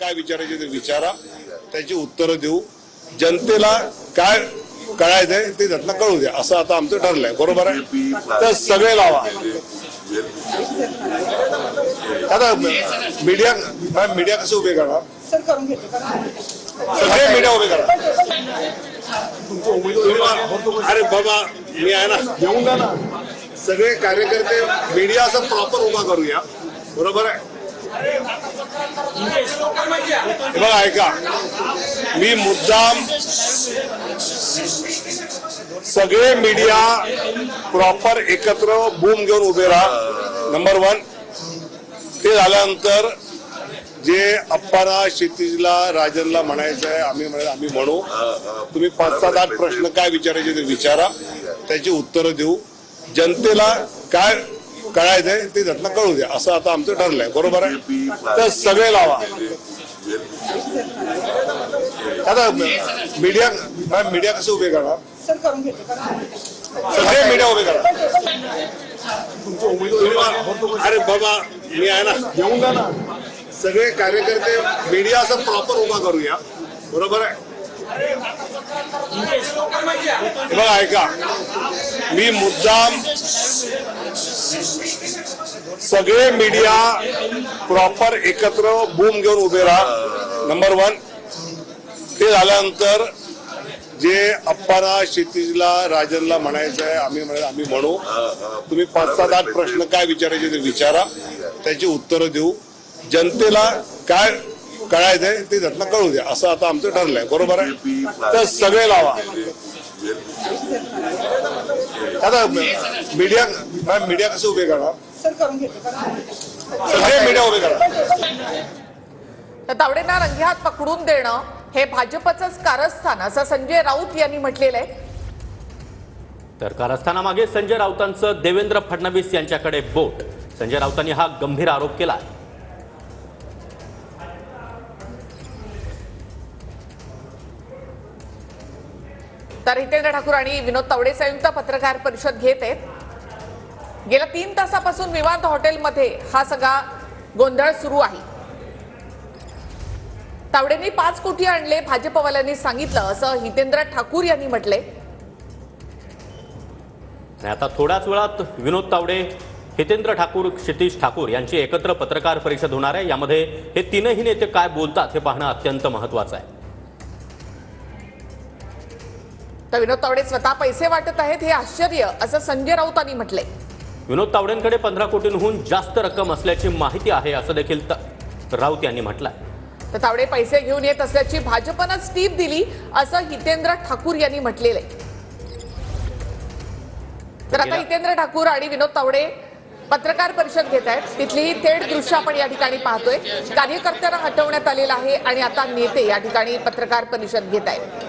काय विचारायचे ते विचारा, त्याची उत्तरं देऊ. जनतेला काय कळायचंय ते त्यातनं कळू द्या, असं आता आमचं ठरलंय. बरोबर आहे, तर सगळे लावा. आता मीडिया कसं उभे करणार? सगळे मीडिया उभे करा. अरे बाबा, मी आहे ना, घेऊन जा ना. सगळे कार्यकर्ते मीडिया असं प्रॉपर उभा करूया. बरोबर आहे. बघा, ऐका, मी मुद्दाम सगळे मीडिया प्रॉपर एकत्र बूम घेऊन उभे राहा. नंबर 1. ते झाल्यानंतर जे अप्पांना, क्षितिजला, राजनला म्हणायचं आहे आम्ही म्हणू. तुम्ही 5-7-8 प्रश्न काय विचारायचे ते विचारा, त्याची उत्तरं देऊ. जनतेला काय कळायचंय ते त्यातनं कळू द्या, असं आता आमचं ठरलंय. बरोबर आहे, तर सगळे लावा. आता मीडिया कसं उभे करणार? सगळे मीडिया उभे करा. अरे बाबा, मी आहे ना, घेऊन जा ना. सगळे कार्यकर्ते मीडिया असं प्रॉपर उभा करूया. बरोबर आहे. बघा, ऐका, मी मुद्दाम सगळे मीडिया प्रॉपर एकत्र बूम घेऊन उभे राहा. नंबर 1. ते झाल्यानंतर जे अप्पांना, क्षितिजला, राजनला म्हणायचं आहे आम्ही म्हणू. तुम्ही 5-7-8 प्रश्न काय विचारायचे ते विचारा, त्याची उत्तरं देऊ. जनतेला काय कळायचंय ते त्यातनं कळू द्या, असं आता आमचं ठरलंय. बरोबर आहे, तर सगळे लावा. आता मीडिया कसं उभे करणार? सगळे मीडिया उभे करा. तर तावडेंना रंगेहात पकडून देणं हे भाजपचंच कारस्थान, असं संजय राऊत यांनी म्हटलेलं आहे. तर कारस्थानामागे संजय राऊतांचं देवेंद्र फडणवीस यांच्याकडे बोट. संजय राऊतांनी हा गंभीर आरोप केला. तर हितेंद्र ठाकूर आणि विनोद तावडे संयुक्त पत्रकार परिषद घेत आहेत. गेल्या 3 तासापासून विवाद हॉटेलमध्ये हा सगळा गोंधळ सुरू आहे. तावडेंनी 5 कोटी आणले, भाजपवाल्यांनी सांगितलं, असं हितेंद्र ठाकूर यांनी म्हटले. आता थोड्याच वेळात विनोद तावडे, हितेंद्र ठाकूर, क्षितिज ठाकूर यांची एकत्र पत्रकार परिषद होणार आहे. यामध्ये हे तीनही नेते काय बोलतात हे पाहणं अत्यंत महत्वाचं आहे. तर विनोद तावडे स्वतः पैसे वाटत आहेत हे आश्चर्य, असं संजय राऊतांनी म्हटले. विनोद तावडेंकडे 15 कोटींहून जास्त रक्कम असल्याची माहिती आहे, असं देखील राऊत यांनी म्हटलंय. तर तावडे पैसे घेऊन येत असल्याची भाजपनंच टीप दिली, असं हितेंद्र ठाकूर यांनी म्हटलेलं आहे. तर आता हितेंद्र ठाकूर आणि विनोद तावडे पत्रकार परिषद घेत आहेत. तिथली थेट दृश्य आपण या ठिकाणी पाहतोय. कार्यकर्त्यांना हटवण्यात आलेलं आहे आणि आता नेते या ठिकाणी पत्रकार परिषद घेत आहेत.